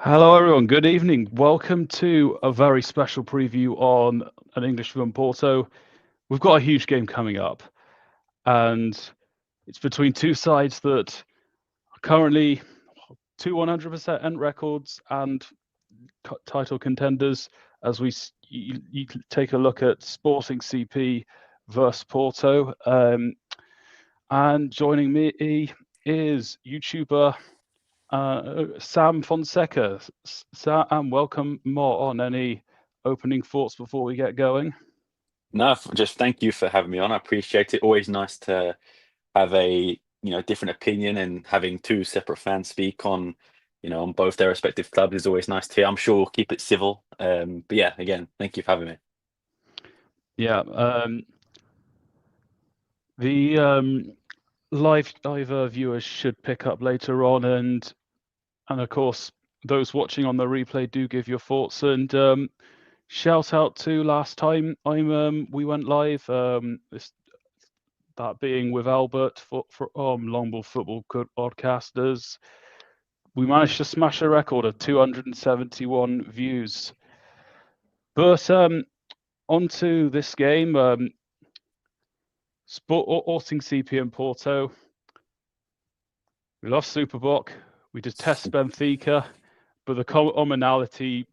Hello, everyone. Good evening. Welcome to a very special preview on an English film Porto. We've got a huge game coming up, and it's between two sides that are currently two 100% records and title contenders. As you take a look at Sporting CP versus Porto, and joining me is YouTuber Sam Fonseca. Sam, welcome. More on any opening thoughts before we get going? No, just thank you for having me on. I appreciate it. Always nice to have a different opinion, and having two separate fans speak on both their respective clubs is always nice to hear. I'm sure we'll keep it civil. But yeah, again, thank you for having me. Yeah, the live viewers should pick up later on, and of course those watching on the replay do give your thoughts and shout out to last time we went live. That being with Albert for Longboard Football Podcasters. We managed to smash a record of 271 views. But on to this game, Sporting CP and Porto. We love Superboc. We detest Benfica, but the commonality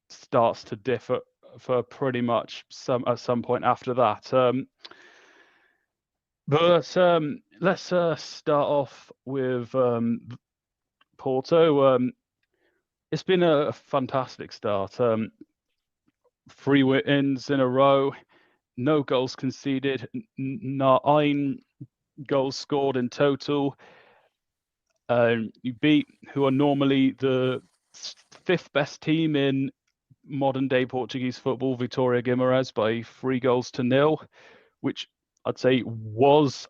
starts to differ for pretty much at some point after that. But let's start off with Porto. It's been a fantastic start. 3 wins in a row, no goals conceded, 9 goals scored in total. You beat who are normally the fifth best team in modern day Portuguese football, Vitória Guimarães, by 3-0, which I'd say was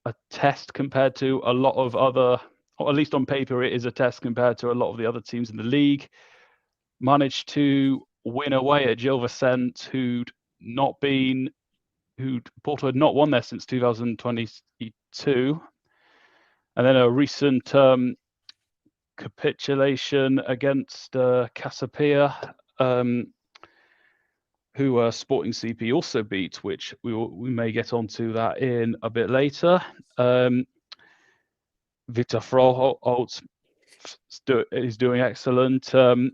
a test compared to a lot of other, or at least on paper, it is a test compared to a lot of the other teams in the league. Managed to win away at Gil Vicente, who'd Porto had not won there since 2022, and then a recent capitulation against Casapia, who Sporting CP also beat, which we may get onto that in a bit later. Victor Froholt is doing excellent. Boris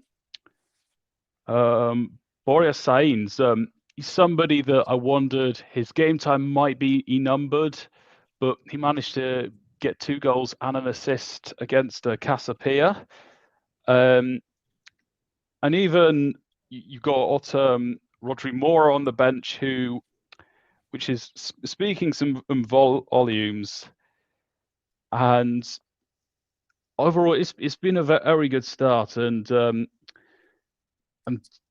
Sainz, he's somebody that I wondered his game time might be numbered, but he managed to get 2 goals and an assist against Casapia. And even you got Rodri Mora on the bench, which is speaking some volumes. And overall, it's been a very good start, and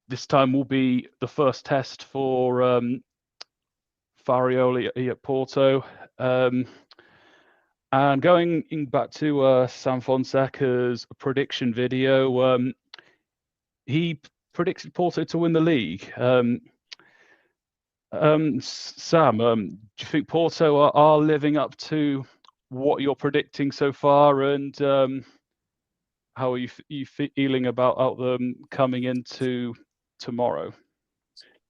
this time will be the first test for Farioli at Porto. And going back to Sam Fonseca's prediction video, he predicted Porto to win the league. Sam, do you think Porto are living up to what you're predicting so far, and how are you feeling about them coming into tomorrow?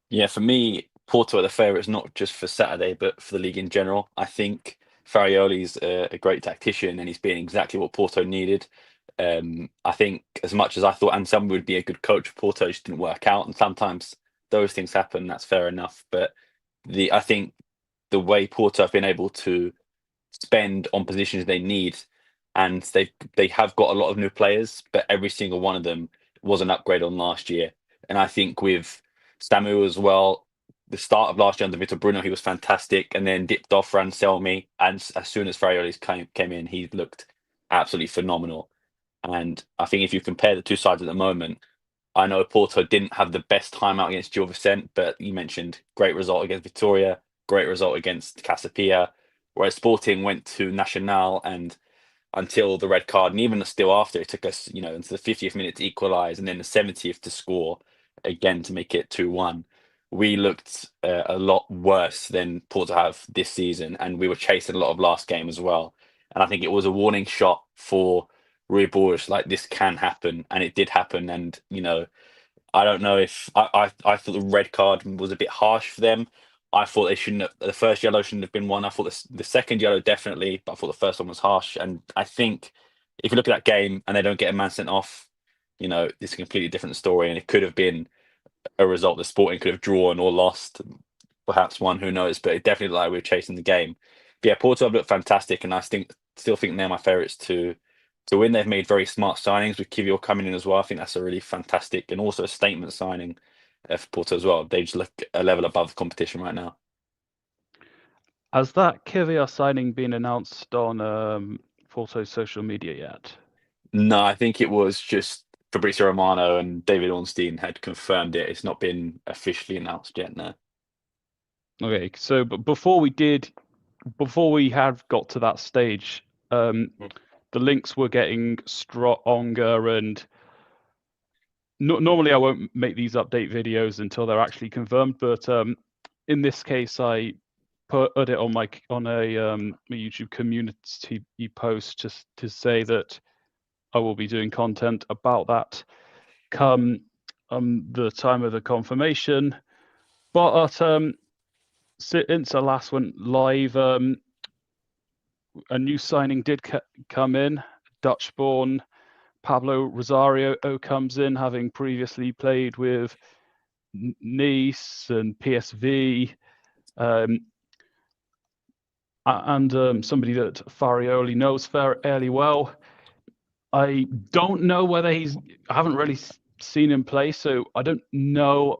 Yeah, for me, Porto are the favourites, not just for Saturday, but for the league in general. I think Farioli's a great tactician, and he's been exactly what Porto needed. I think as much as I thought Anselmo would be a good coach, Porto just didn't work out, and sometimes those things happen. That's fair enough. But I think the way Porto have been able to spend on positions they need, and they have got a lot of new players, but every single one of them was an upgrade on last year. And I think with Samu as well, the start of last year under Vitor Bruno, he was fantastic, and then dipped off for Anselmi. And as soon as Farioli's came in, he looked absolutely phenomenal. And I think if you compare the two sides at the moment, I know Porto didn't have the best time out against Gil Vicente, but you mentioned great result against Vitória, great result against Casapia, whereas Sporting went to Nacional, and until the red card, and even still after, it took us, into the 50th minute to equalise, and then the 70th to score again to make it 2-1. We looked a lot worse than Porto have this season, and we were chasing a lot of last game as well. And I think it was a warning shot for Rui Borges, like this can happen, and it did happen. And I don't know if I thought the red card was a bit harsh for them. I thought they shouldn't have, the first yellow shouldn't have been one. I thought the second yellow definitely, but I thought the first one was harsh. And I think if you look at that game and they don't get a man sent off, it's a completely different story. And it could have been a result that Sporting could have drawn or lost, perhaps one, who knows? But it definitely looked like we were chasing the game. But yeah, Porto have looked fantastic, and I still think they're my favourites to win. They've made very smart signings with Kivior coming in as well. I think that's a really fantastic and also a statement signing for Porto as well. They just look a level above the competition right now. Has that Kivior signing been announced on Porto's social media yet? No, I think it was just Fabrizio Romano and David Ornstein had confirmed it. It's not been officially announced yet, no. Okay, so but before we had got to that stage, the links were getting stronger, and normally I won't make these update videos until they're actually confirmed, but in this case I put it on my YouTube community post just to say that I will be doing content about that come the time of the confirmation. But since I last went live, a new signing did come in. Dutch-born Pablo Rosario comes in, having previously played with Nice and PSV, and somebody that Farioli knows fairly well. I don't know whether I haven't really seen him play, so I don't know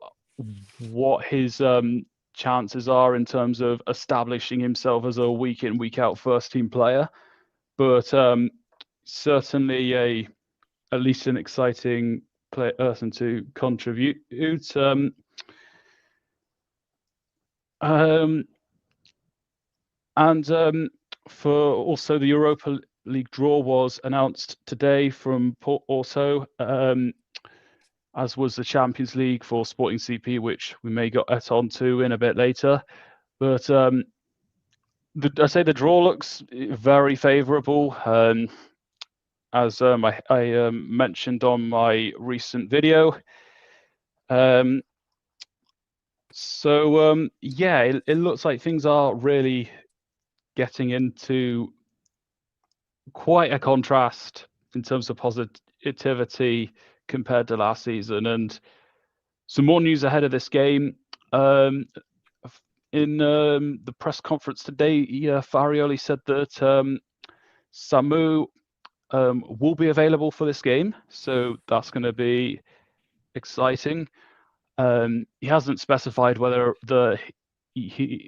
what his chances are in terms of establishing himself as a week in, week out first team player. But certainly at least an exciting person to contribute. And for also the Europa League draw was announced today from Porto, as was the Champions League for Sporting CP, which we may get onto in a bit later. But I say the draw looks very favourable. As I mentioned on my recent video. So yeah, it looks like things are really getting into quite a contrast in terms of positivity compared to last season. And some more news ahead of this game. In the press conference today, Farioli said that Samu will be available for this game, so that's going to be exciting. He hasn't specified whether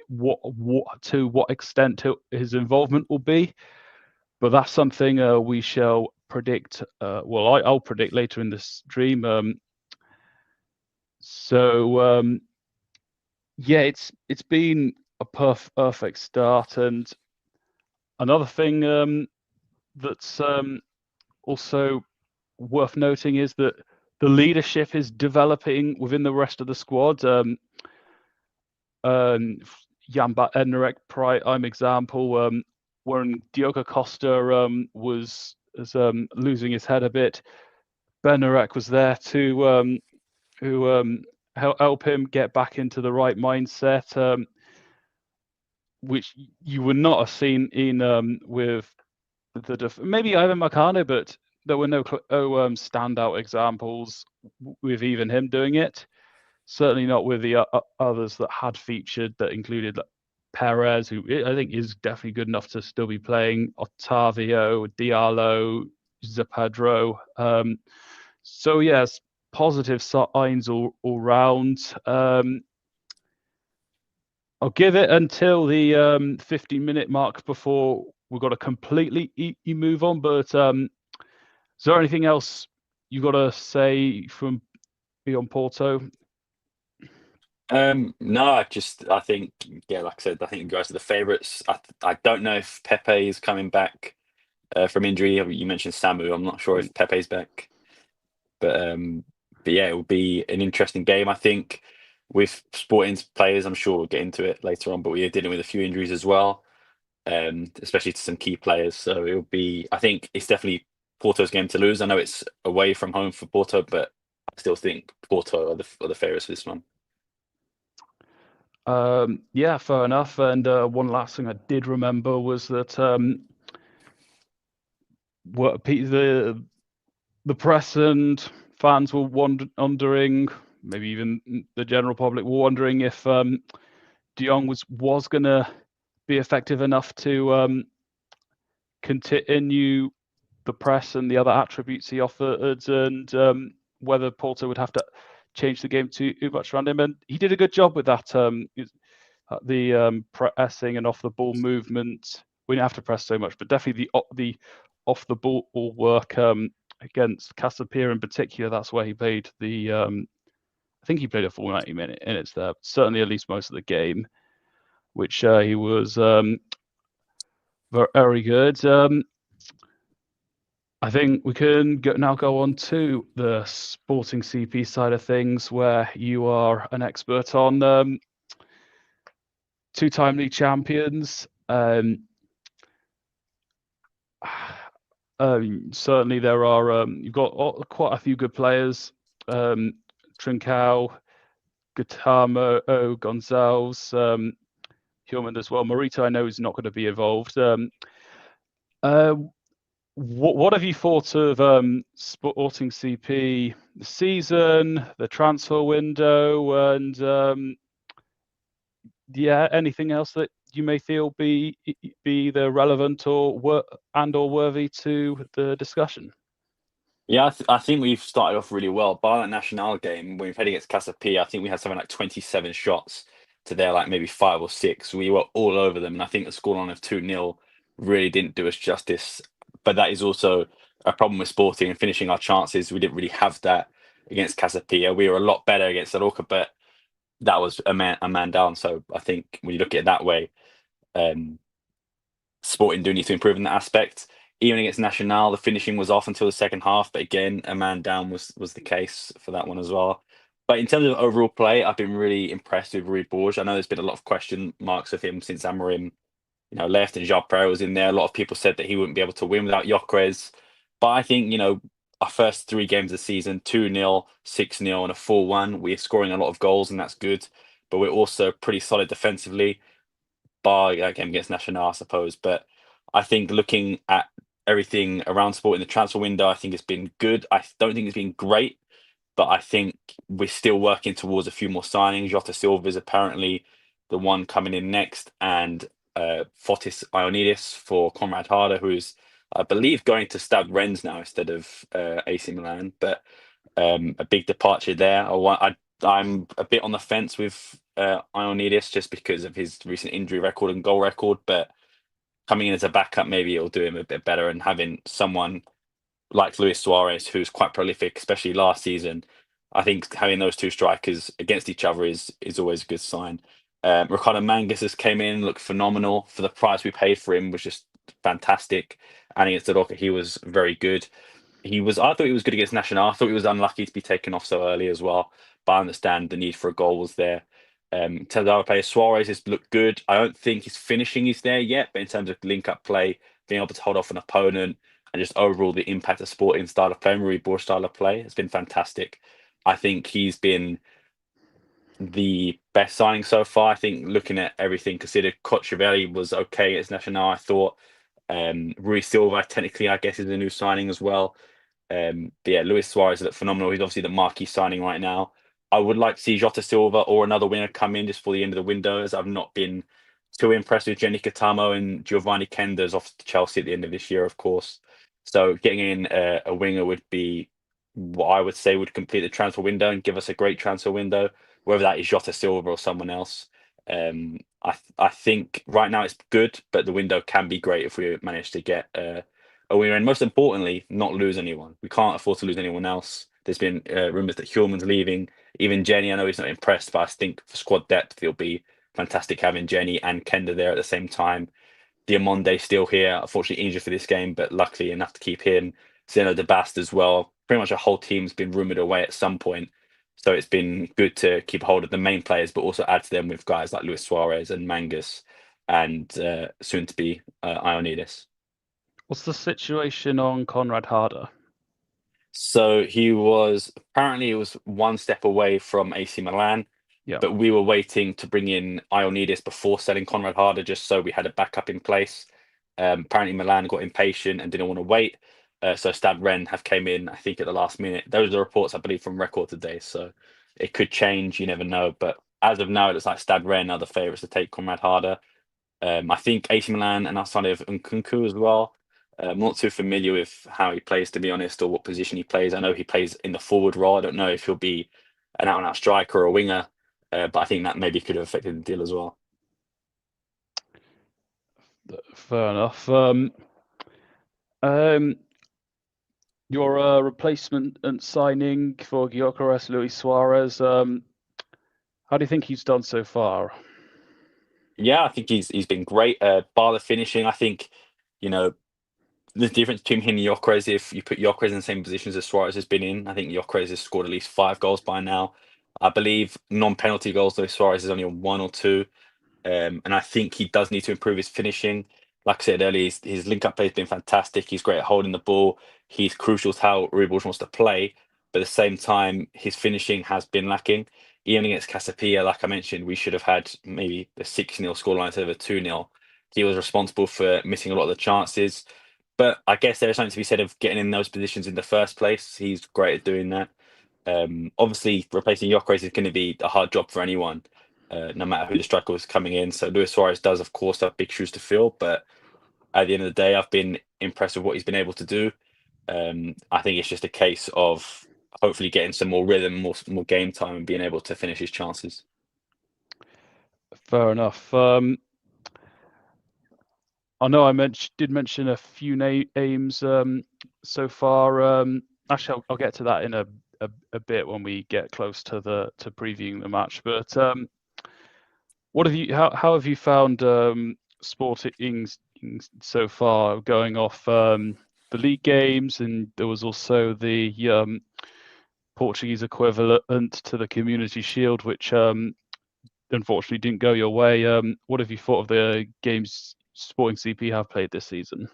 what extent his involvement will be, but that's something we shall predict. I'll predict later in the stream. Yeah, it's been a perfect start, and another thing that's also worth noting is that the leadership is developing within the rest of the squad. Jan Bednarek prime example, when Diogo Costa was losing his head a bit, Bednarek was there to help him get back into the right mindset, which you would not have seen in with maybe Ivan Marcano, but there were no standout examples with even him doing it. Certainly not with the others that had featured, that included like Perez, who I think is definitely good enough to still be playing, Otavio, Diallo, Zapedro. So yes, positive signs all round. I'll give it until the 15-minute mark before we've got to completely move on. But is there anything else you've got to say from beyond Porto? No, I think, yeah, like I said, I think you guys are the favourites. I don't know if Pepe is coming back from injury. You mentioned Samu. I'm not sure if Pepe's back, but yeah, it will be an interesting game. I think with Sporting's players, I'm sure we'll get into it later on, but we are dealing with a few injuries as well, especially to some key players. So it'll be. I think it's definitely Porto's game to lose. I know it's away from home for Porto, but I still think Porto are the favourites for this one. Yeah, fair enough. And one last thing I did remember was that the press and fans were wondering, maybe even the general public were wondering if De Jong was going to be effective enough to continue the press and the other attributes he offered, and whether Porto would have to change the game too much around him. And he did a good job with that. The pressing and off the ball movement. We didn't have to press so much, but definitely the off the ball work against Casapia in particular. That's where he played the. I think he played a full 90 minutes there. Certainly, at least most of the game, which he was very good. I think we can now go on to the Sporting CP side of things, where you are an expert on two-time league champions. Certainly, there are. You've got quite a few good players. Trincao, Guitamo, Gonzalez, Hillman as well. Morita, I know, is not going to be involved. What have you thought of Sporting CP the season, the transfer window, and anything else that you may feel be either relevant or worthy to the discussion? Yeah, I think we've started off really well. Bar that Nacional game, when we played against Casapia, I think we had something like 27 shots to their like maybe 5 or 6. We were all over them, and I think the scoreline of 2-0 really didn't do us justice. But that is also a problem with Sporting and finishing our chances. We didn't really have that against Casapia. We were a lot better against Aroca, but that was a man down. So I think when you look at it that way, um, Sporting do need to improve in that aspect. Even against Nacional, the finishing was off until the second half, but again, a man down was the case for that one as well. But in terms of overall play, I've been really impressed with Rui Borges. I know there's been a lot of question marks of him since Amorim, left and João Pereira was in there. A lot of people said that he wouldn't be able to win without Gyökeres. But I think, our first 3 games of the season, 2-0, 6-0, and a 4-1, we're scoring a lot of goals, and that's good. But we're also pretty solid defensively, bar that game against Nacional, I suppose. But I think looking at everything around sport in the transfer window, I think it's been good. I don't think it's been great, but I think we're still working towards a few more signings. Jota Silva is apparently the one coming in next, and Fotis Ioannidis for Conrad Harder, who's, I believe, going to Stade Rennes now instead of AC Milan. But a big departure there. I'm a bit on the fence with Ioannidis just because of his recent injury record and goal record, but coming in as a backup, maybe it'll do him a bit better. And having someone like Luis Suarez, who's quite prolific, especially last season, I think having those two strikers against each other is always a good sign. Ricardo Mangas has came in, looked phenomenal for the price we paid for him, was just fantastic. And against the Rocket, he was very good. I thought he was good against Nacional. I thought he was unlucky to be taken off so early as well. But I understand the need for a goal was there. In terms of other players, Suarez has looked good. I don't think his finishing is there yet, but in terms of link-up play, being able to hold off an opponent, and just overall the impact of Sporting style of play, Rui Borges style of play, has been fantastic. I think he's been the best signing so far. I think looking at everything considered, Cochevelli was okay as Nacional, I thought. Rui Silva, technically, I guess, is a new signing as well. But yeah, Luis Suarez looked phenomenal. He's obviously the marquee signing right now. I would like to see Jota Silva or another winger come in just for the end of the window, as I've not been too impressed with Jenny Katamo and Giovanni Kenders off to Chelsea at the end of this year, of course. So getting in a winger would be what I would say would complete the transfer window and give us a great transfer window, whether that is Jota Silva or someone else. I think right now it's good, but the window can be great if we manage to get a winner, and most importantly, not lose anyone. We can't afford to lose anyone else. There's been rumours that Hillman's leaving. Even Jenny, I know he's not impressed, but I think for squad depth, it'll be fantastic having Jenny and Kenda there at the same time. Diamonde still here, unfortunately injured for this game, but luckily enough to keep him. Zeno de Bast as well. Pretty much a whole team's been rumoured away at some point. So it's been good to keep hold of the main players, but also add to them with guys like Luis Suarez and Mangus and soon to be Ioannidis. What's the situation on Conrad Harder? So he was apparently it was one step away from AC Milan, Yeah. but we were waiting to bring in Ioannidis before selling Conrad Harder, just so we had a backup in place. Apparently Milan got impatient and didn't want to wait, so Stad Ren have came in, I think, at the last minute. Those are the reports, I believe, from Record today, so it could change. You never know, but as of now, it looks like Stad Ren are the favourites to take Conrad Harder. I think AC Milan and outside of Nkunku as well. I'm not too familiar with how he plays, to be honest, or what position he plays. I know he plays in the forward role. I don't know if he'll be an out-and-out striker or a winger, but I think that maybe could have affected the deal as well. Fair enough. Um, your replacement and signing for Gyökeres, Luis Suarez. How do you think he's done so far? Yeah, I think he's been great. Bar the finishing, I think, you know, the difference between him and Gyökeres, if you put Gyökeres in the same positions as Suarez has been in, I think Gyökeres has scored at least 5 goals by now. I believe non-penalty goals, though Suarez is only on 1 or 2. And I think he does need to improve his finishing. Like I said earlier, his link up play has been fantastic. He's great at holding the ball. He's crucial to how Ruben wants to play. But at the same time, his finishing has been lacking. Even against Casapia, like I mentioned, we should have had maybe a 6-0 scoreline instead of a 2-0. He was responsible for missing a lot of the chances. But I guess there's something to be said of getting in those positions in the first place. He's great at doing that. Obviously, replacing Gyökeres is going to be a hard job for anyone, no matter who the striker was coming in. So Luis Suarez does, of course, have big shoes to fill. But at the end of the day, I've been impressed with what he's been able to do. I think it's just a case of hopefully getting some more rhythm, more game time, and being able to finish his chances. Fair enough. I know did mention a few names so far. Actually, I'll get to that in a bit when we get close to previewing the match. But what have you how have you found Sporting so far, going off the league games, and there was also the Portuguese equivalent to the Community Shield, which unfortunately didn't go your way. What have you thought of the games Sporting CP have played this season?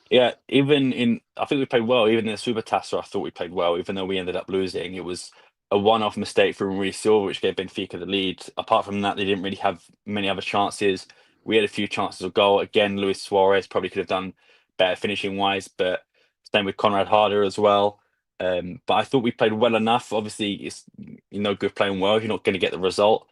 Yeah, I think we played well. Even in the Super Tasser, I thought we played well, even though we ended up losing. It was a one-off mistake from Rui Silva, which gave Benfica the lead. Apart from that, they didn't really have many other chances. We had a few chances of goal. Again, Luis Suarez probably could have done better finishing-wise, but same with Conrad Harder as well. But I thought we played well enough. Obviously, it's no good playing well if you're not going to get the result.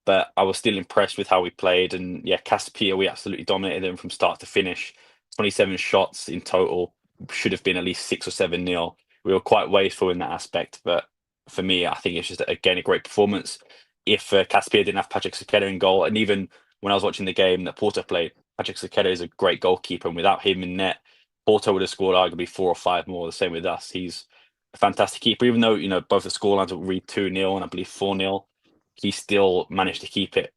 But I was still impressed with how we played. And yeah, Casapia, we absolutely dominated them from start to finish. 27 shots in total, should have been at least 6 or 7-0. We were quite wasteful in that aspect. But for me, I think it's just, again, a great performance. If Casapia didn't have Patrick Saketa in goal, and even when I was watching the game that Porto played, Patrick Saketa is a great goalkeeper. And without him in net, Porto would have scored arguably 4 or 5 more. The same with us. He's a fantastic keeper, even though, both the scorelines will read 2-0 and I believe 4-0. He still managed to keep it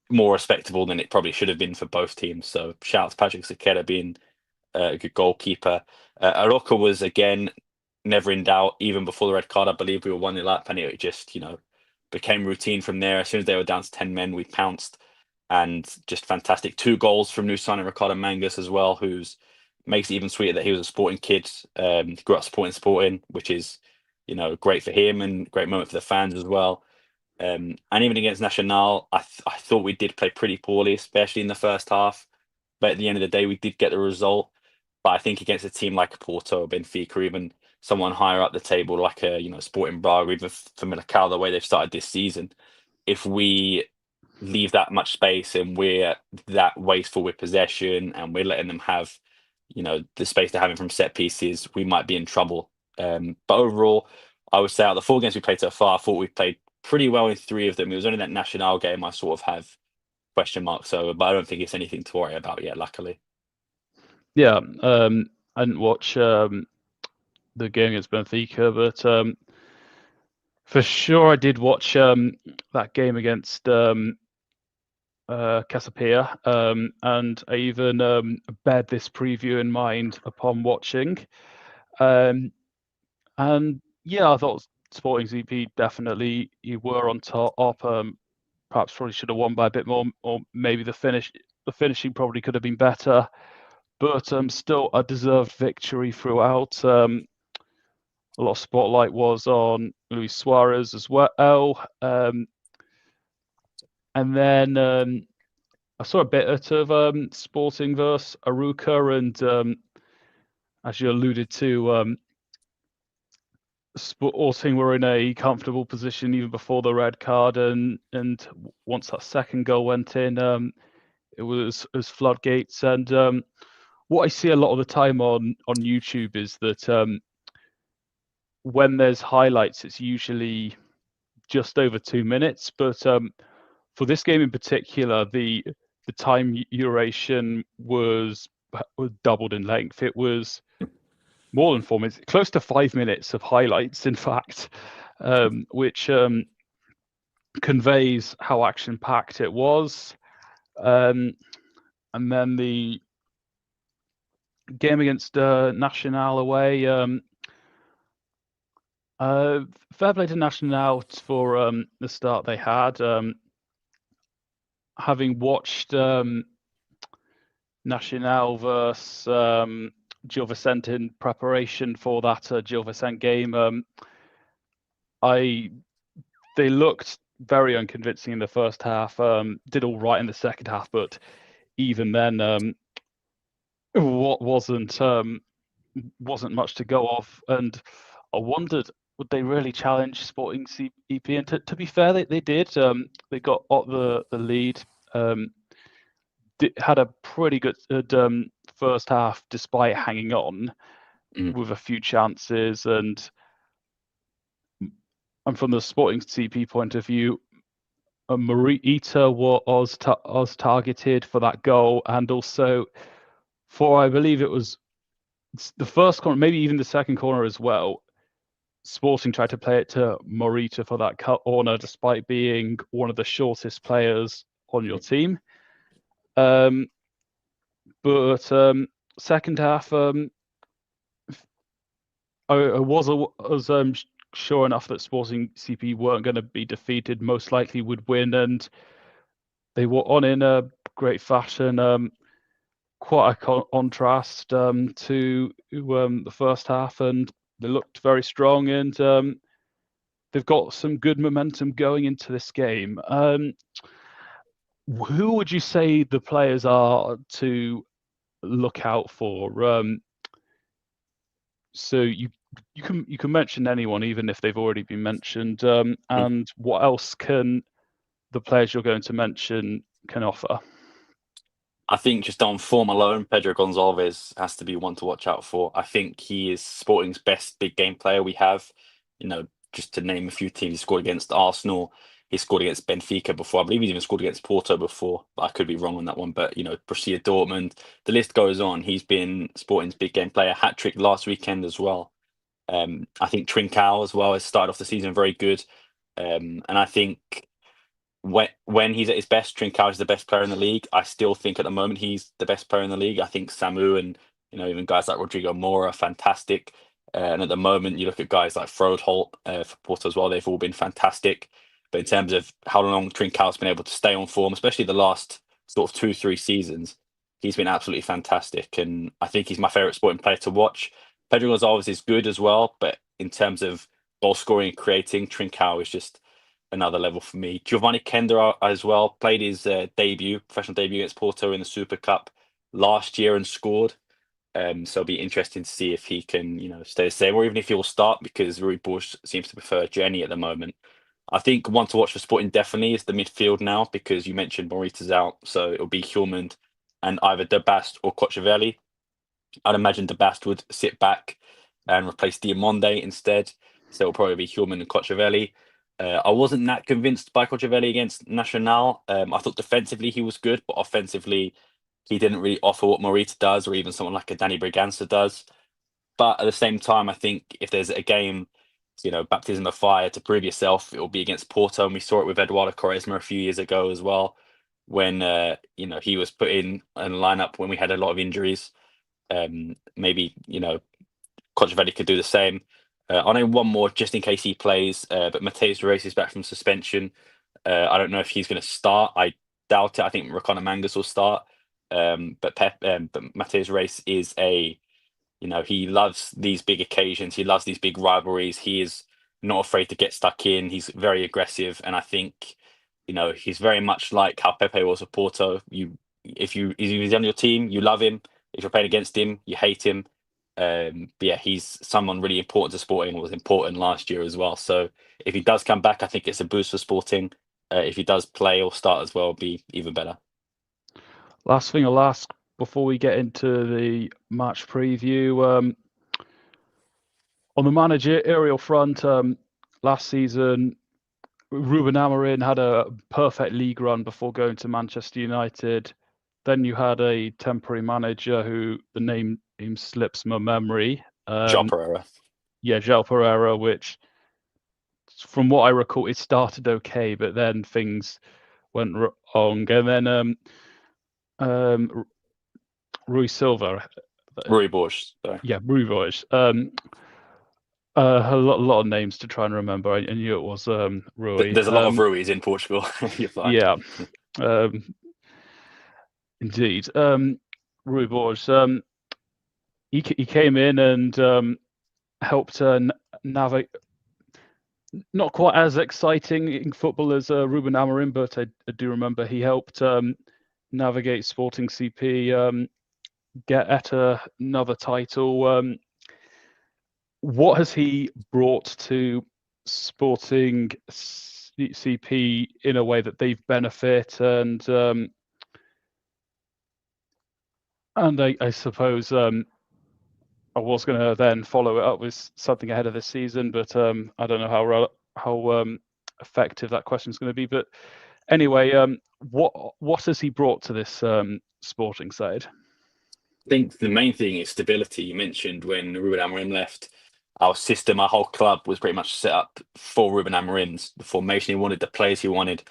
more respectable than it probably should have been for both teams. So shout out to Patrick Saketa being a good goalkeeper. Aroca was again never in doubt, even before the red card. I believe we were 1-0 up, and it just became routine from there. As soon as they were down to 10 men, we pounced, and just fantastic. 2 goals from new signing Ricardo Mangus as well, who's makes it even sweeter that he was a Sporting kid. Grew up supporting Sporting, which is great for him and great moment for the fans as well. And even against Nacional, I thought we did play pretty poorly, especially in the first half. But at the end of the day, we did get the result. But I think against a team like Porto or Benfica, or even someone higher up the table like a Sporting Braga, even for Militao, the way they've started this season, if we leave that much space and we're that wasteful with possession and we're letting them have the space they're having from set pieces, we might be in trouble. But overall, I would say out of the 4 games we played so far, I thought we played pretty well in 3 of them. It was only that Nacional game I sort of have question marks over, but I don't think it's anything to worry about yet, luckily. Yeah, I didn't watch the game against Benfica, but for sure I did watch that game against Casapia, and I even bared this preview in mind upon watching. And yeah, I thought Sporting ZP definitely you were on top. Perhaps probably should have won by a bit more, or maybe the finishing probably could have been better. but still a deserved victory throughout. A lot of spotlight was on Luis Suarez as well. And then I saw a bit of Sporting versus Aruca, and as you alluded to, Sporting were in a comfortable position even before the red card, and once that second goal went in, it was floodgates. And what I see a lot of the time on YouTube is that when there's highlights, it's usually just over 2 minutes. But for this game in particular, the time duration was doubled in length. It was more than 4 minutes, close to 5 minutes of highlights, in fact, which conveys how action-packed it was. And then the game against Nacional away, fair play to Nacional for the start they had. Having watched Nacional versus Gil Vicente in preparation for that Gil Vicente game, they looked very unconvincing in the first half. Did all right in the second half, but even then, what wasn't much to go off. And I wondered, would they really challenge Sporting CP? And to be fair, they did. They got the lead. Had a pretty good first half despite hanging on with a few chances. And from the Sporting CP point of view, Morita was targeted for that goal, and also for, I believe it was the first corner, maybe even the second corner as well. Sporting tried to play it to Morita for that corner, despite being one of the shortest players on your team. But second half, I was sure enough that Sporting CP weren't going to be defeated. Most likely would win, and they were on in a great fashion. Quite a contrast to the first half, and they looked very strong, and they've got some good momentum going into this game. Who would you say the players are to look out for? So you can mention anyone, even if they've already been mentioned. And what else can the players you're going to mention can offer? I think just on form alone, Pedro Gonçalves has to be one to watch out for. I think he is Sporting's best big game player we have. Just to name a few teams, he scored against Arsenal. He scored against Benfica before. I believe he's even scored against Porto before, but I could be wrong on that one. But, Borussia Dortmund, the list goes on. He's been Sporting's big game player. Hat-trick last weekend as well. I think Trincao as well has started off the season very good. And I think when he's at his best, Trincao is the best player in the league. I still think at the moment he's the best player in the league. I think Samu and even guys like Rodrigo Moura are fantastic. And at the moment, you look at guys like Frodeholt for Porto as well. They've all been fantastic. But in terms of how long Trincao's been able to stay on form, especially the last sort of 2-3 seasons, he's been absolutely fantastic. And I think he's my favourite Sporting player to watch. Pedro Gonçalves is good as well, but in terms of goal scoring and creating, Trincao is just another level for me. Giovanni Kender as well played his professional debut against Porto in the Super Cup last year and scored. So it'll be interesting to see if he can, stay the same, or even if he'll start, because Rui Bosch seems to prefer Jenny at the moment. I think one to watch for Sporting definitely is the midfield now, because you mentioned Morita's out, so it'll be Hjulmand and either De Bast or Kochavelli. I'd imagine De Bast would sit back and replace Diamonde instead, so it'll probably be Hjulmand and Kochavelli. I wasn't that convinced by Kochavelli against Nacional. I thought defensively he was good, but offensively he didn't really offer what Morita does, or even someone like a Danny Bragança does. But at the same time, I think if there's a game, baptism of fire to prove yourself, it will be against Porto. And we saw it with Eduardo Quaresma a few years ago as well, when he was put in a lineup when we had a lot of injuries. Maybe Kochavelli could do the same. I'll name one more just in case he plays, but Mateus Reis is back from suspension. I don't know if he's going to start. I doubt it. I think Rakona Mangas will start. But Mateus Reis is he loves these big occasions. He loves these big rivalries. He is not afraid to get stuck in. He's very aggressive, and I think, he's very much like how Pepe was at Porto. If he's on your team, you love him. If you're playing against him, you hate him. But yeah, he's someone really important to Sporting. Was important last year as well. So if he does come back, I think it's a boost for Sporting. If he does play or start as well, it'll be even better. Last thing I'll ask before we get into the match preview. On the managerial front, last season, Ruben Amorim had a perfect league run before going to Manchester United. Then you had a temporary manager who the name slips my memory. João Pereira. Yeah, João Pereira, which, from what I recall, it started okay, but then things went wrong. And then Rui Silva. Rui Borges. Sorry. Yeah, Rui Borges. A lot of names to try and remember. I knew it was Rui. There's a lot of Ruiz in Portugal. You're fine. Yeah, indeed. Rui Borges. He came in and helped navigate. Not quite as exciting in football as Ruben Amorim, but I do remember he helped navigate Sporting CP, get at another title. What has he brought to Sporting CP in a way that they've benefit? And I suppose I was going to then follow it up with something ahead of this season, but I don't know how effective that question is going to be. But anyway, what has he brought to this Sporting side? I think the main thing is stability. You mentioned when Ruben Amorim left, our system, our whole club was pretty much set up for Ruben Amorim's. The formation he wanted, the players he wanted,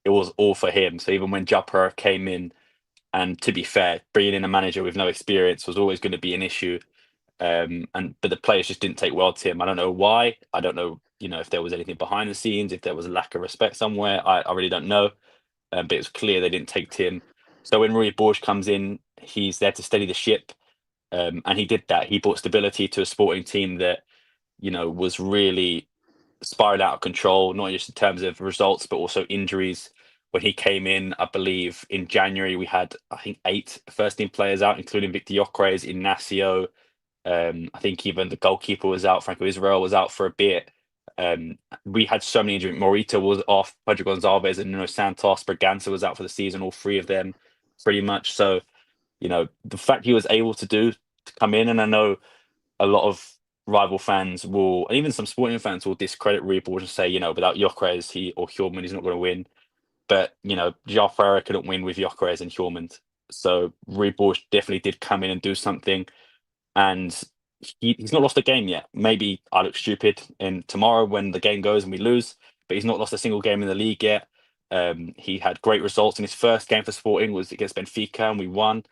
it was all for him. So even when João Pereira came in, and to be fair, bringing in a manager with no experience was always going to be an issue. But the players just didn't take well to him. I don't know why. I don't know, if there was anything behind the scenes, if there was a lack of respect somewhere. I really don't know. But it was clear they didn't take to him. So when Rui Borges comes in, he's there to steady the ship. And he did that. He brought stability to a Sporting team that, was really spiraled out of control, not just in terms of results, but also injuries. When he came in, I believe in January, we had, I think, 8 first team players out, including Victor Gyökeres, Inacio. I think even the goalkeeper was out. Franco Israel was out for a bit. We had so many injuries. Morita was off. Pedro Gonçalves and Nuno Santos. Bragança was out for the season. All 3 of them, pretty much. So, the fact he was able to come in, and I know a lot of rival fans will, and even some Sporting fans will discredit Rui Borges and say, without Gyökeres or Hjulmand, he's not going to win. But, João Ferreira couldn't win with Gyökeres and Hjulmand. So Rui Borges definitely did come in and do something. And he's not lost a game yet. Maybe I look stupid tomorrow when the game goes and we lose, but he's not lost a single game in the league yet. He had great results in his first game for Sporting, was against Benfica, and we won.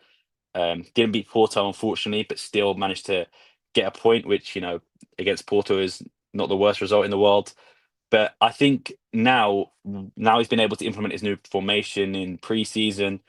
Didn't beat Porto, unfortunately, but still managed to get a point, which, against Porto is not the worst result in the world. But I think now he's been able to implement his new formation in pre-season.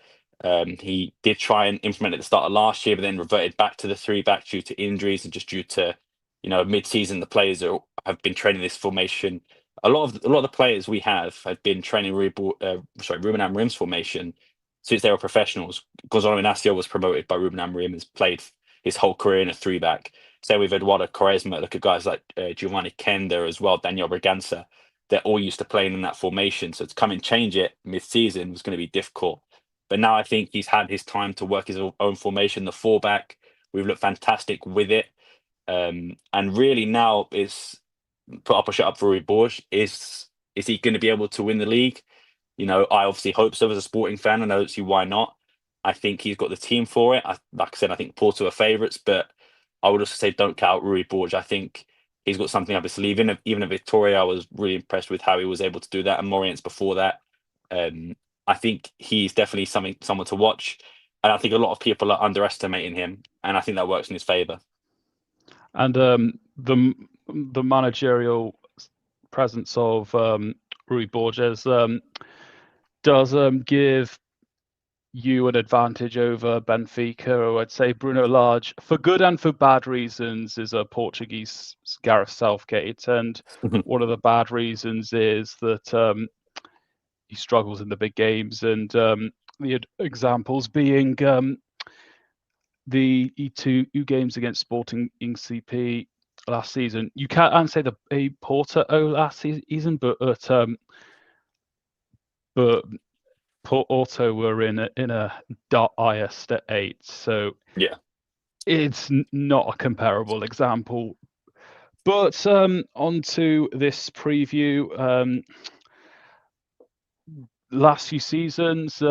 He did try and implement it at the start of last year, but then reverted back to the 3-back due to injuries and just due to, mid-season the players have been training this formation. A lot of the players we have been training Ruben Amorim's formation since they were professionals. Gonzalo Inacio was promoted by Ruben Amorim, has played his whole career in a 3-back. Same with Eduardo Quaresma. Look at guys like Giovanni Kender as well, Daniel Bragança. They're all used to playing in that formation. So to come and change it mid-season was going to be difficult. But now I think he's had his time to work his own formation, the 4-back. We've looked fantastic with it. And really now is put up or shut up for Rui Borges. Is he going to be able to win the league? I obviously hope so as a Sporting fan, and I don't see why not. I think he's got the team for it. Like I said, I think Porto are favourites, but I would also say don't count Rui Borges. I think he's got something up his sleeve. Even at Victoria, I was really impressed with how he was able to do that, and Morientes before that. I think he's definitely someone to watch, and I think a lot of people are underestimating him, and I think that works in his favour. And the managerial presence of Rui Borges does give you an advantage over Benfica, or I'd say Bruno Lage, for good and for bad reasons, is a Portuguese Gareth Southgate. And one of the bad reasons is that he struggles in the big games. And the examples being the E2 games against Sporting CP last season. You can't say a Porto last season, but Porto were in a dire state, so Yeah. it's not a comparable example. But on to this preview. Last few seasons,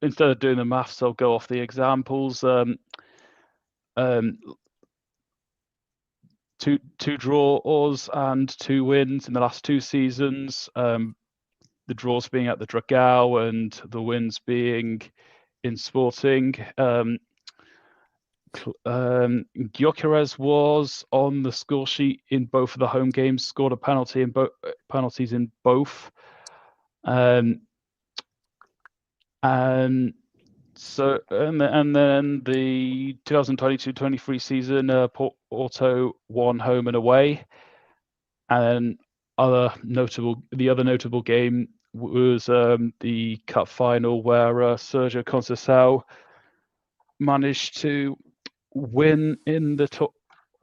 instead of doing the maths, I'll go off the examples. Two draws and 2 wins in the last 2 seasons. The draws being at the Dragao and the wins being in Sporting. Gyökeres was on the score sheet in both of the home games, scored a penalty in penalties in both. And then the 2022-23 season, Porto won home and away. And the other notable game was the cup final where Sergio Conceição managed to win in the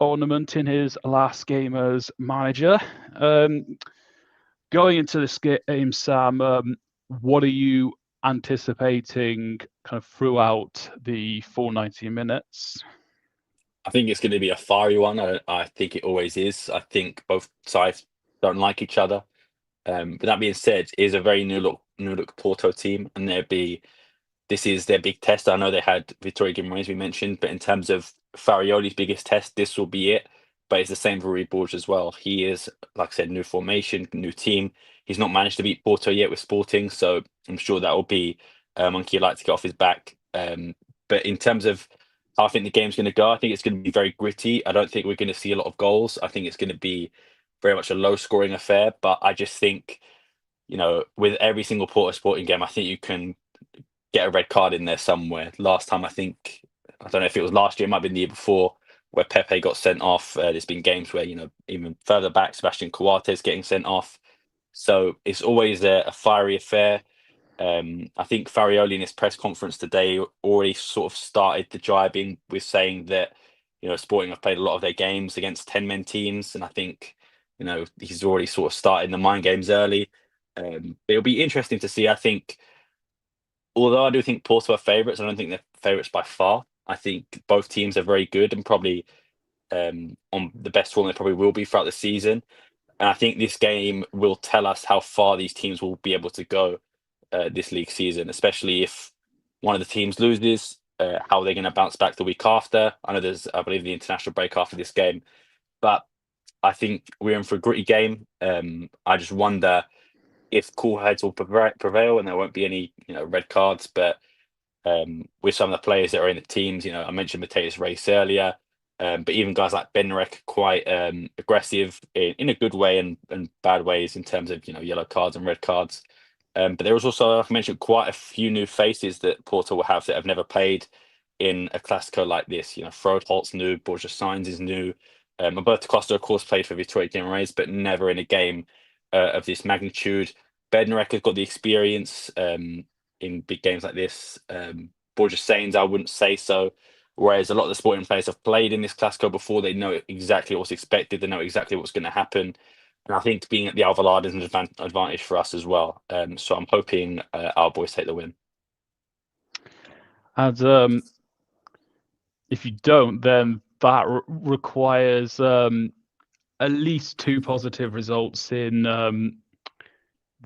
tournament in his last game as manager. Going into this game, Sam, what are you anticipating kind of throughout the full 90 minutes? I think it's going to be a fiery one. I think it always is. I think both sides don't like each other. But that being said, it is a very new look Porto team, and this is their big test. I know they had Vitória Guimarães, we mentioned, but in terms of Farioli's biggest test, this will be it. But it's the same for Rui Borges as well. He is, like I said, new formation, new team. He's not managed to beat Porto yet with Sporting, so I'm sure that will be a monkey he'd like to get off his back. But in terms of how I think the game's going to go, I think it's going to be very gritty. I don't think we're going to see a lot of goals. I think it's going to be very much a low-scoring affair. But I just think, with every single Porto Sporting game, I think you can get a red card in there somewhere. Last time, I don't know if it was last year, it might have been the year before, where Pepe got sent off. There's been games where, even further back, Sebastian Coates getting sent off. So it's always a fiery affair. I think Farioli in his press conference today already sort of started the jibing with saying that, Sporting have played a lot of their games against 10-men teams. And I think, he's already sort of started the mind games early. But it'll be interesting to see. I think, although I do think Porto are favourites, I don't think they're favourites by far. I think both teams are very good and probably on the best form they probably will be throughout the season. And I think this game will tell us how far these teams will be able to go this league season, especially if one of the teams loses, how they're going to bounce back the week after. I know I believe, the international break after this game. But I think we're in for a gritty game. I just wonder if cool heads will prevail and there won't be any, red cards. But with some of the players that are in the teams, I mentioned Mateus Reis earlier, but even guys like Bednarek quite aggressive in a good way and bad ways in terms of, yellow cards and red cards. But there was also, like I mentioned, quite a few new faces that Porto will have that have never played in a Classico like this. Froholt's new, Borja Sainz is new. Alberto Costa, of course, played for Vitória Guimarães, but never in a game of this magnitude. Bednarek has got the experience in big games like this. Borja Sainz, I wouldn't say so. Whereas a lot of the Sporting players have played in this Classico before, they know exactly what's expected, they know exactly what's going to happen. And I think being at the Alvalade is an advantage for us as well. So I'm hoping our boys take the win. And if you don't, then that requires at least 2 positive results in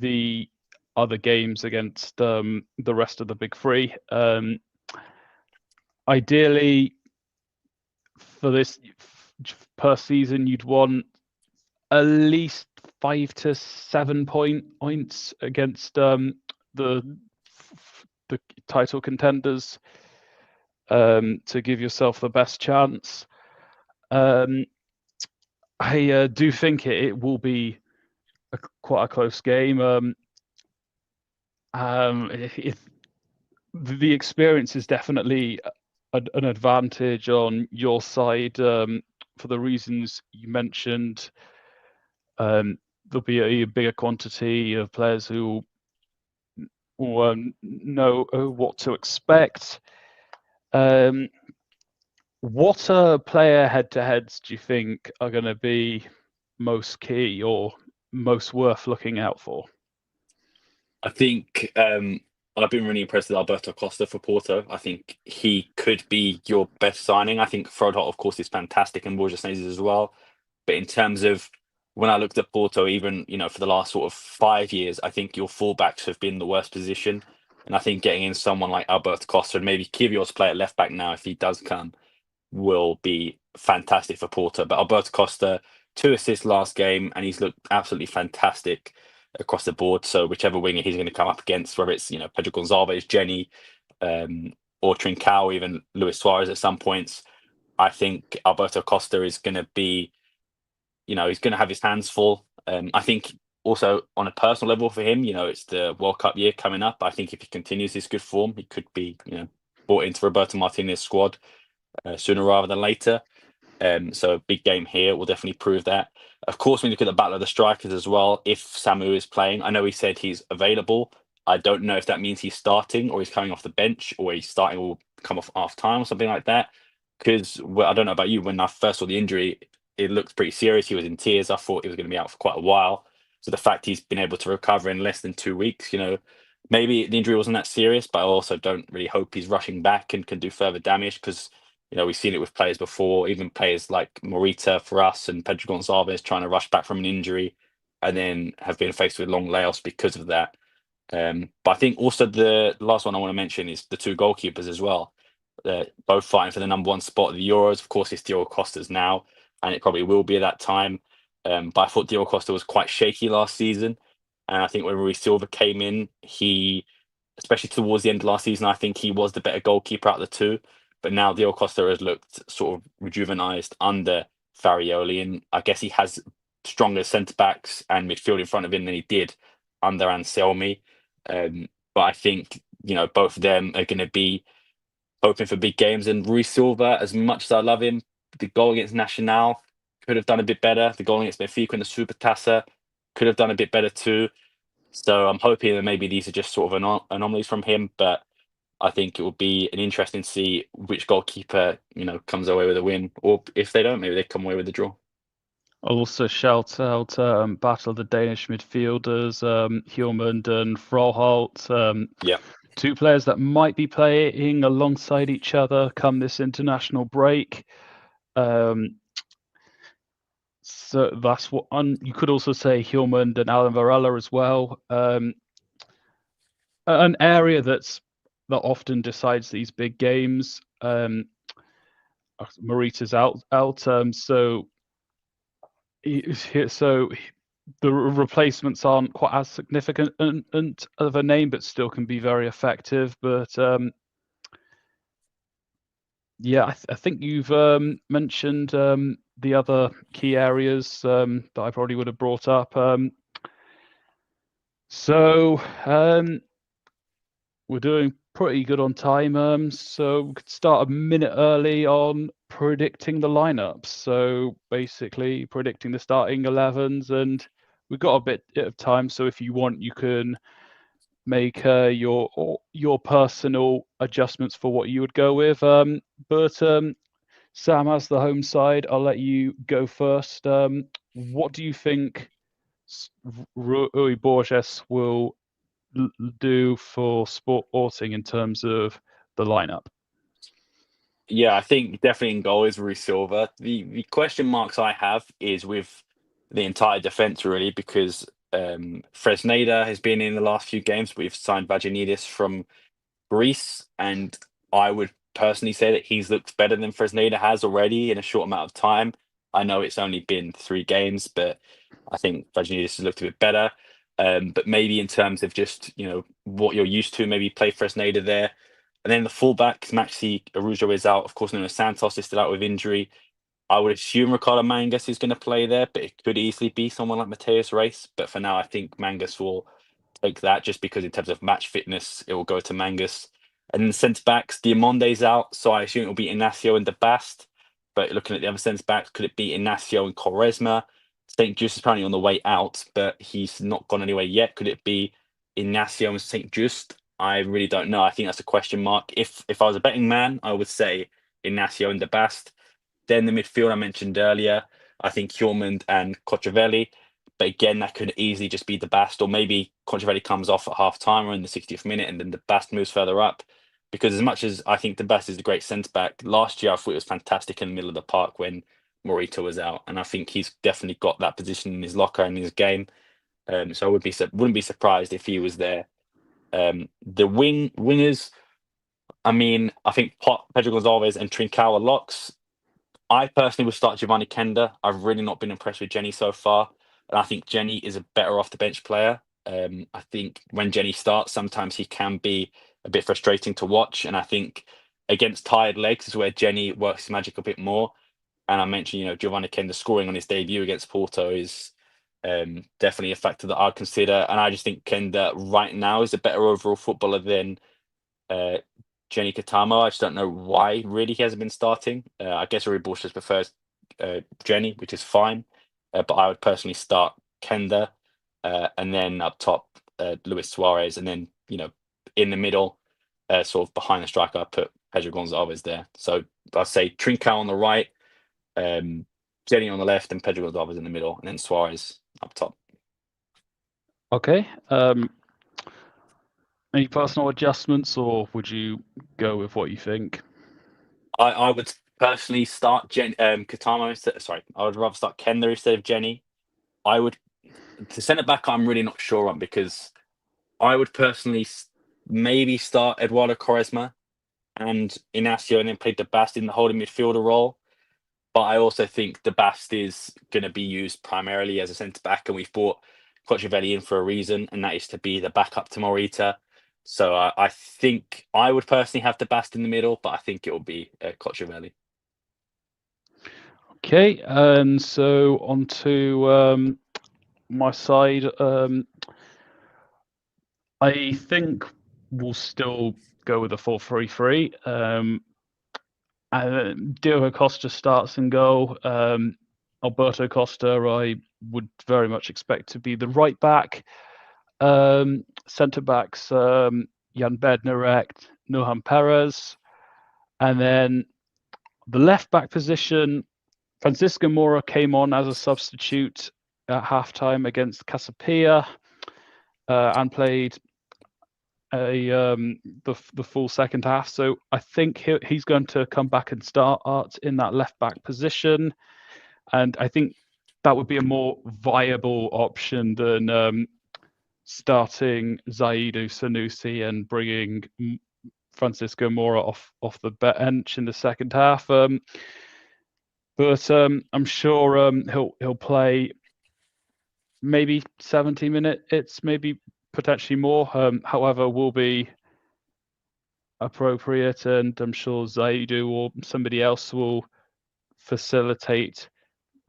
the other games against the rest of the big three. Ideally, for this per season, you'd want at least 5 to 7 points against the title contenders to give yourself the best chance. I do think it will be quite a close game. If the experience is definitely an advantage on your side, for the reasons you mentioned. There'll be a bigger quantity of players who will know what to expect. What player head-to-heads do you think are going to be most key or most worth looking out for? I think I've been really impressed with Alberto Costa for Porto. I think he could be your best signing. I think Frodhot, of course, is fantastic and Borja Sneses as well. But in terms of when I looked at Porto, even for the last sort of 5 years, I think your fullbacks have been the worst position. And I think getting in someone like Alberto Costa and maybe Kyrgios play at left back now if he does come will be fantastic for Porto. But Alberto Costa, 2 assists last game, and he's looked absolutely fantastic across the board. So whichever winger he's going to come up against, whether it's Pedro Gonçalves, Jenny, or Trincao, even Luis Suarez at some points, I think Alberto Costa is going to be, he's going to have his hands full. I think also on a personal level for him, it's the World Cup year coming up. I think if he continues this good form, he could be, brought into Roberto Martinez's squad sooner rather than later. So a big game here will definitely prove that. Of course, when you look at the battle of the strikers as well, if Samu is playing, I know he said he's available. I don't know if that means he's starting or he's coming off the bench or he's starting will come off half time or something like that. Because I don't know about you, when I first saw the injury, it looked pretty serious. He was in tears. I thought he was going to be out for quite a while. So the fact he's been able to recover in less than 2 weeks, maybe the injury wasn't that serious, but I also don't really hope he's rushing back and can do further damage because we've seen it with players before, even players like Morita for us and Pedro Gonçalves trying to rush back from an injury and then have been faced with long layoffs because of that. But I think also the last one I want to mention is the two goalkeepers as well. Both fighting for the number one spot at the Euros. Of course, it's Diogo Costa's now, and it probably will be at that time. But I thought Diogo Costa was quite shaky last season. And I think when Rui Silva came in, especially towards the end of last season, I think he was the better goalkeeper out of the two. But now Diogo Costa has looked sort of rejuvenized under Farioli, and I guess he has stronger centre backs and midfield in front of him than he did under Anselmi. But I think both of them are going to be hoping for big games. And Rui Silva, as much as I love him, the goal against Nacional could have done a bit better. The goal against Benfica in the Supertaça could have done a bit better too. So I'm hoping that maybe these are just sort of anomalies from him, but I think it will be an interesting to see which goalkeeper, comes away with a win, or if they don't, maybe they come away with a draw. I'll also shout out battle of the Danish midfielders, Hjulmand and Froholt. Yeah. Two players that might be playing alongside each other come this international break. So that's what you could also say Hjulmand and Alan Varela as well. An area that often decides these big games. Morita's out, so the replacements aren't quite as significant of a name, but still can be very effective. But yeah, I think you've mentioned the other key areas that I probably would have brought up. So we're doing pretty good on time. So we could start a minute early on predicting the lineups. So basically predicting the starting 11s, and we've got a bit of time. So if you want, you can make your personal adjustments for what you would go with. But Sam has the home side. I'll let you go first. What do you think Rui Borges will do for Sporting in terms of the lineup? Yeah, I think definitely in goal is Rui Silva. The question marks I have is with the entire defence really, because Fresneda has been in the last few games, but we've signed Vagianidis from Greece, and I would personally say that he's looked better than Fresneda has already in a short amount of time. I know it's only been 3 games, but I think Vagianidis has looked a bit better. But maybe in terms of just what you're used to, maybe play Fresneda there. And then the fullbacks, Maxi Arujo is out. Of course, Nuno Santos is still out with injury. I would assume Ricardo Mangas is going to play there, but it could easily be someone like Mateus Reis. But for now, I think Mangas will take that just because in terms of match fitness, it will go to Mangus. And then the centre backs, Diamonde's out, so I assume it will be Inacio and De Bast. But looking at the other centre backs, could it be Inacio and Quaresma? St. Just is apparently on the way out, but he's not gone anywhere yet. Could it be Inacio and St. Just? I really don't know. I think that's a question mark. If I was a betting man, I would say Inacio and De Bast. Then the midfield I mentioned earlier, I think Hjormund and Cotravelli. But again, that could easily just be the Bast, or maybe Cotravelli comes off at half time or in the 60th minute, and then the Bast moves further up. Because as much as I think the Bast is a great centre back, last year I thought it was fantastic in the middle of the park when Morita was out, and I think he's definitely got that position in his locker and in his game. So I wouldn't be surprised if he was there. The wingers, I mean, I think Pedro Gonzalez and Trincao are locks. I personally would start Giovanni Kenda. I've really not been impressed with Jenny so far, and I think Jenny is a better off the bench player. I think when Jenny starts, sometimes he can be a bit frustrating to watch, and I think against tired legs is where Jenny works his magic a bit more. And I mentioned, Giovanni Kenda scoring on his debut against Porto is definitely a factor that I'd consider, and I just think Kenda right now is a better overall footballer than uh, Jenny Katamo. I just don't know why really he hasn't been starting. I guess Ribos just prefers Jenny, which is fine. But I would personally start Kenda, and then up top Luis Suarez, and then in the middle, sort of behind the striker, I put Pedro Gonzalez there. So I'd say Trincao on the right, Jenny on the left, and Pedro Gonzalez in the middle, and then Suarez up top. Okay. Any personal adjustments, or would you go with what you think? I would personally start Katamo instead. Sorry, I would rather start Kenda instead of Jenny. The centre back I'm really not sure on, because I would personally maybe start Eduardo Quaresma and Inacio, and then play De Bast in the holding midfielder role. But I also think De Bast is going to be used primarily as a centre back, and we've brought Cotravelli in for a reason, and that is to be the backup to Morita. So I think I would personally have De Bast in the middle, but I think it will be Cotravelli. Okay, and so on to my side. I think we'll still go with a 4-3-3. Diogo Costa starts in goal. Alberto Costa, I would very much expect to be the right back. Centre backs, Jan Bednarek, Nohan Perez. And then the left back position, Francisco Mora came on as a substitute at halftime against Casapia and played the full second half. So I think he's going to come back and start in that left back position, and I think that would be a more viable option than starting Zaidu Sanusi and bringing Francisco Mora off the bench in the second half. But I'm sure he'll play maybe 70 minutes, maybe potentially more. However, will be appropriate, and I'm sure Zaidu or somebody else will facilitate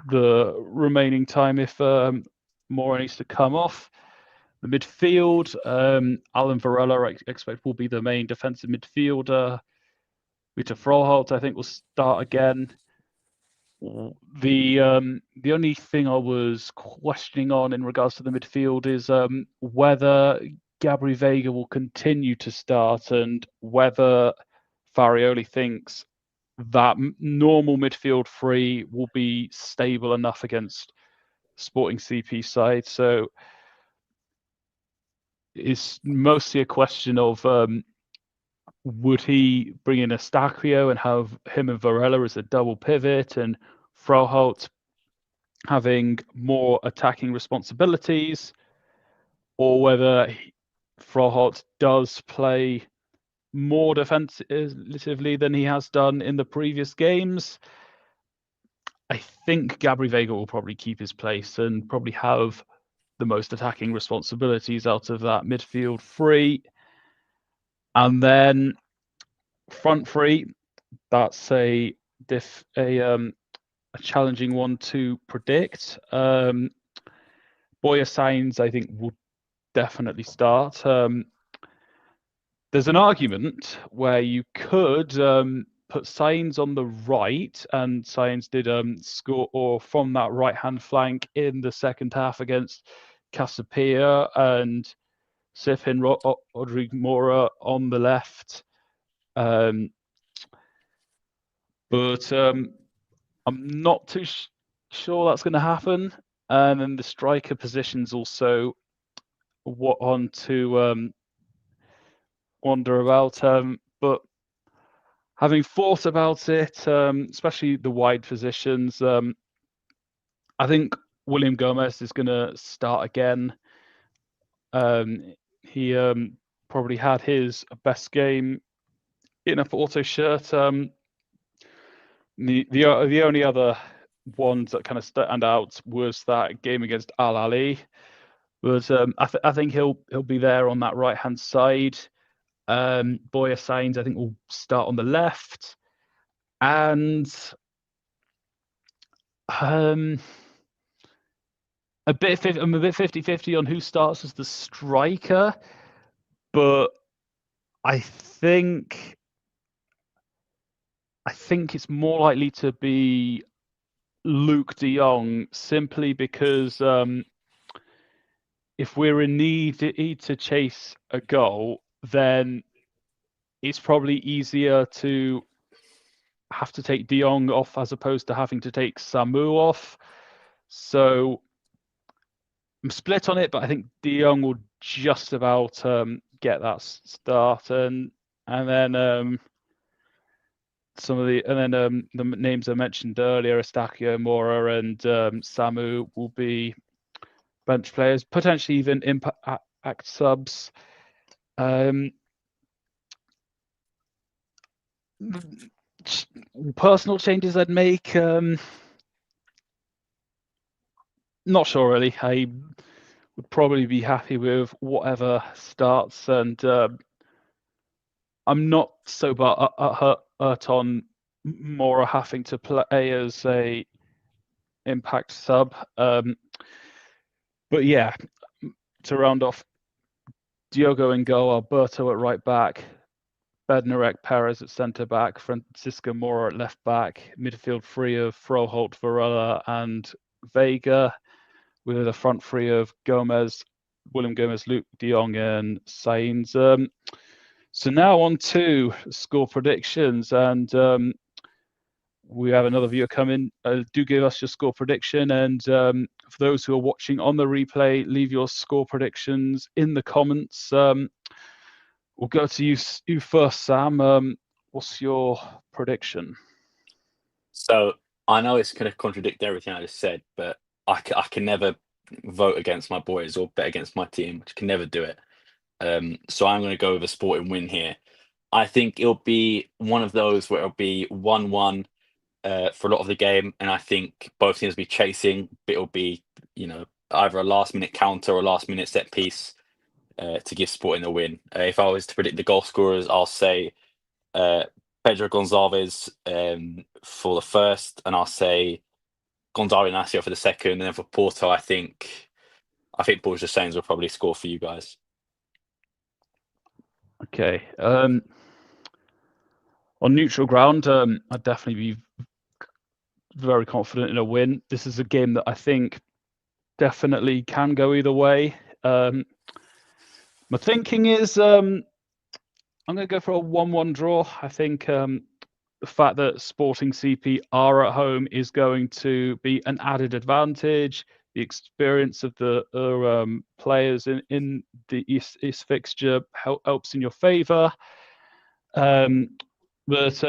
the remaining time if Mora needs to come off. The midfield, Alan Varela, I expect, will be the main defensive midfielder. Rita Froholt, I think, will start again. The only thing I was questioning on in regards to the midfield is whether Gabri Vega will continue to start, and whether Farioli thinks that normal midfield three will be stable enough against Sporting CP side. So it's mostly a question of would he bring in Estacchio and have him and Varela as a double pivot, and Froholt having more attacking responsibilities, or whether Froholt does play more defensively than he has done in the previous games. I think Gabri Vega will probably keep his place and probably have the most attacking responsibilities out of that midfield three. And then front three, that's a challenging one to predict. Boya Sainz, I think, will definitely start. There's an argument where you could put Sainz on the right, and Sainz did score or from that right-hand flank in the second half against Casapia, and Sifin Rodrigo Mora on the left. But I'm not too sure that's going to happen. And then the striker position's also what on to wonder about. But having thought about it, especially the wide positions, I think William Gomez is going to start again. He probably had his best game in a Porto shirt. The only other ones that kind of stand out was that game against Al Ali. But I think he'll be there on that right hand side. Boya Sainz, I think, will start on the left, and I'm a bit 50-50 on who starts as the striker, but I think it's more likely to be Luke De Jong, simply because if we're in need to chase a goal, then it's probably easier to have to take De Jong off as opposed to having to take Samu off. So I'm split on it, but I think De Jong will just about get that start, and then the names I mentioned earlier, Estacio, Mora, and Samu will be bench players, potentially even impact subs. Personal changes I'd make, not sure really. I would probably be happy with whatever starts, and I'm not so hurt on Mora having to play as a impact sub. But yeah, to round off, Diogo in goal, Alberto at right back, Bednarek Perez at centre back, Francisco Mora at left back, midfield free of Froholt, Varela, and Vega, with a front three of Gomez, William Gomez, Luke De Jong, and Sainz. So now on to score predictions, and we have another viewer come in. Do give us your score prediction, and for those who are watching on the replay, leave your score predictions in the comments. We'll go to you first, Sam. What's your prediction? So I know it's going to contradict everything I just said, but I can never vote against my boys or bet against my team. I can never do it. So I'm going to go with a sporting win here. I think it'll be one of those where it'll be 1-1 for a lot of the game, and I think both teams will be chasing, but it'll be, either a last-minute counter or a last-minute set piece to give Sporting a win. If I was to predict the goal scorers, I'll say Pedro Gonzalez for the first, and I'll say Gonzalo Inacio for the second, and then for Porto, I think Borja Sainz will probably score for you guys. Okay. On neutral ground, I'd definitely be very confident in a win. This is a game that I think definitely can go either way. My thinking is I'm going to go for a 1-1 draw. I think the fact that Sporting CP are at home is going to be an added advantage. The experience of the players in the East fixture helps in your favour. But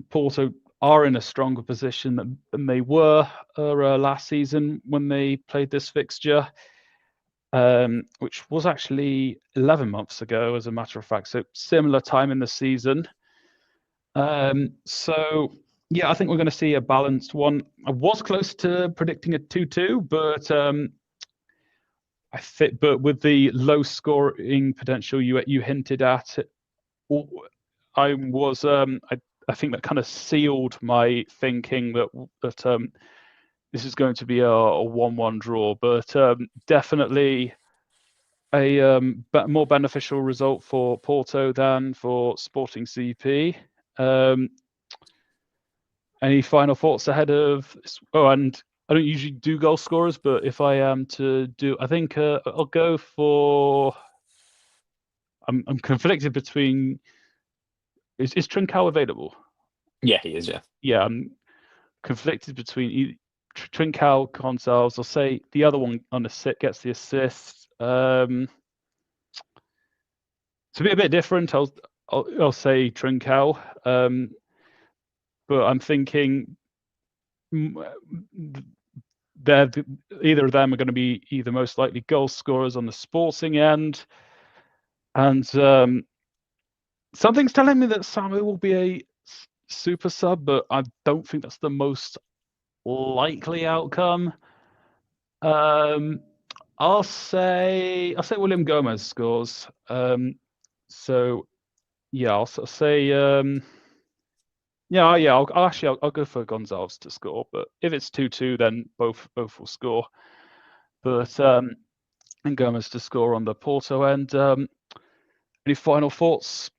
Porto are in a stronger position than they were last season when they played this fixture, which was actually 11 months ago, as a matter of fact. So similar time in the season. So yeah, I think we're going to see a balanced one. I was close to predicting a 2-2, but but with the low scoring potential you hinted at, I think that kind of sealed my thinking that this is going to be a 1-1 draw. But definitely a more beneficial result for Porto than for Sporting CP. Any final thoughts ahead of? Oh, and I don't usually do goal scorers, but if I am to do, I think I'll go for. I'm conflicted between. Is Trincao available? Yeah, he is. Yeah. Yeah, I'm conflicted between Trincao, Gonzalez. I'll say the other one on the sit gets the assist. To be a bit different, I'll say Trincao. But I'm thinking they're either of them are going to be either most likely goal scorers on the Sporting end, and something's telling me that Samu will be a super sub, but I don't think that's the most likely outcome. I'll say William Gomez scores. So yeah, I'll say yeah. I'll go for Gonzalez to score, but if it's 2-2, then both will score. But and Gomez to score on the Porto end. Any final thoughts?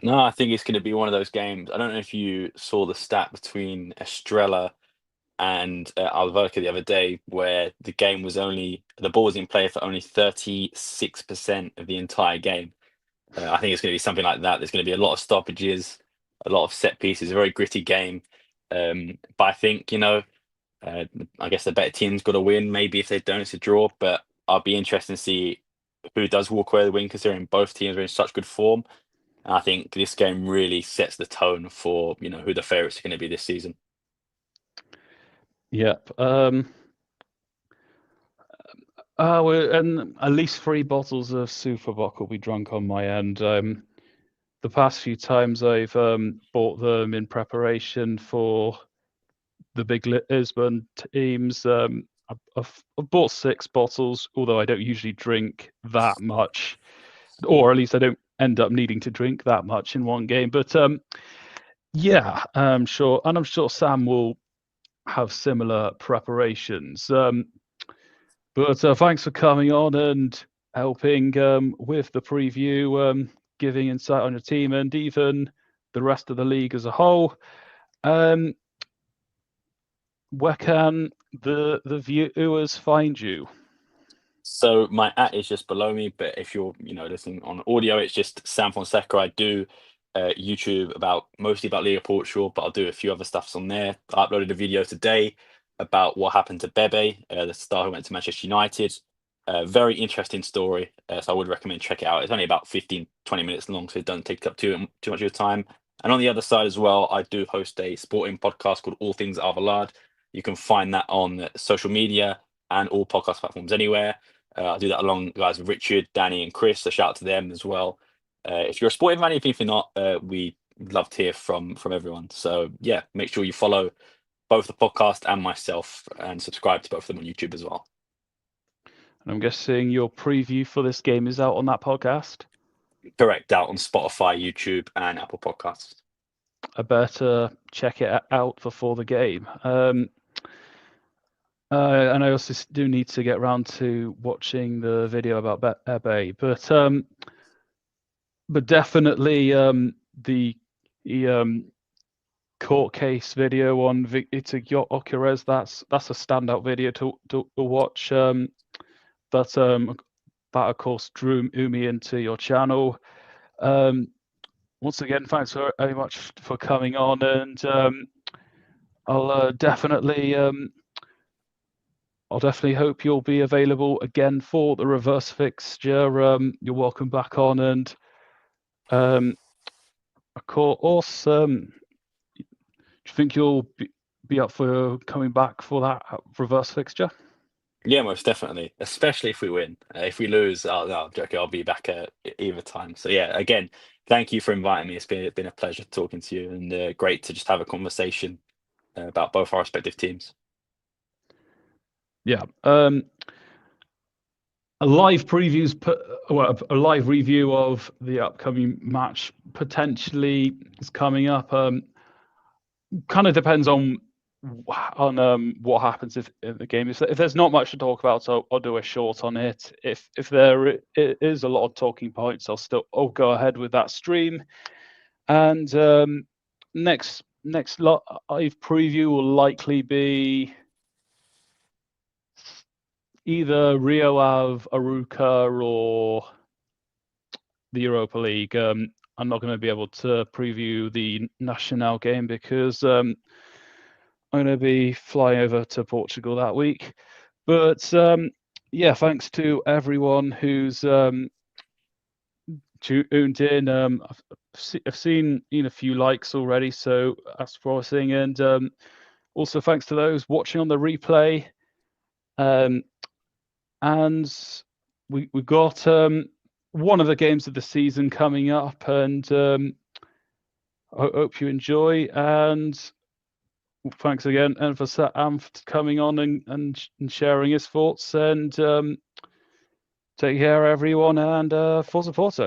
No, I think it's going to be one of those games. I don't know if you saw the stat between Estrella and Alverca the other day, where the ball was in play for only 36% of the entire game. I think it's going to be something like that. There's going to be a lot of stoppages, a lot of set pieces, a very gritty game. But I think, I guess the better team's got to win. Maybe if they don't, it's a draw. But I'll be interested to see who does walk away with the win, considering both teams are in such good form. And I think this game really sets the tone for, who the favourites are going to be this season. Yep. And at least 3 bottles of Superboc will be drunk on my end. The past few times I've bought them in preparation for the big Lisbon teams. I've bought 6 bottles, although I don't usually drink that much, or at least I don't end up needing to drink that much in one game. But yeah, I'm sure, and I'm sure Sam will have similar preparations. But thanks for coming on and helping with the preview, giving insight on your team and even the rest of the league as a whole. Where can the viewers find you? So my is just below me, but if you're, listening on audio, it's just Sam Fonseca. I do YouTube mostly about Liga Portugal, but I'll do a few other stuffs on there. I uploaded a video today about what happened to Bebe, the star who went to Manchester United. Very interesting story, so I would recommend check it out. It's only about 15-20 minutes long, so it doesn't take up too much of your time. And on the other side as well, I do host a sporting podcast called All Things Arvalade. You can find that on social media and all podcast platforms anywhere. I do that along guys with Richard, Danny, and Chris. So shout out to them as well. If you're a sporting fan, if you're not, we love to hear from everyone. So yeah, make sure you follow both the podcast and myself, and subscribe to both of them on YouTube as well. And I'm guessing your preview for this game is out on that podcast. Correct, out on Spotify, YouTube, and Apple Podcasts. I better check it out before the game. And I also do need to get around to watching the video about Ebe, but definitely the court case video on Victor Gyökeres, that's a standout video to watch. That of course drew me into your channel. Once again, thanks very much for coming on, and I'll definitely hope you'll be available again for the reverse fixture. You're welcome back on, and of course, do you think you'll be up for coming back for that reverse fixture? Yeah, most definitely, especially if we win. If we lose, I'll be back at either time. So yeah, again, thank you for inviting me. It's been a pleasure talking to you, and great to just have a conversation about both our respective teams. Yeah. A live a live review of the upcoming match potentially is coming up. Kind of depends on on what happens if in the game. If there's not much to talk about, I'll do a short on it. If there is a lot of talking points, I'll go ahead with that stream. And next live preview will likely be either Rio Ave, Aruca, or the Europa League. I'm not going to be able to preview the Nacional game because I'm going to be flying over to Portugal that week. But yeah, thanks to everyone who's tuned in. I've seen a few likes already, so that's promising. And also thanks to those watching on the replay. And we've got one of the games of the season coming up, and I hope you enjoy. And thanks again, and for coming on and sharing his thoughts. And take care, everyone, and Forza Porto.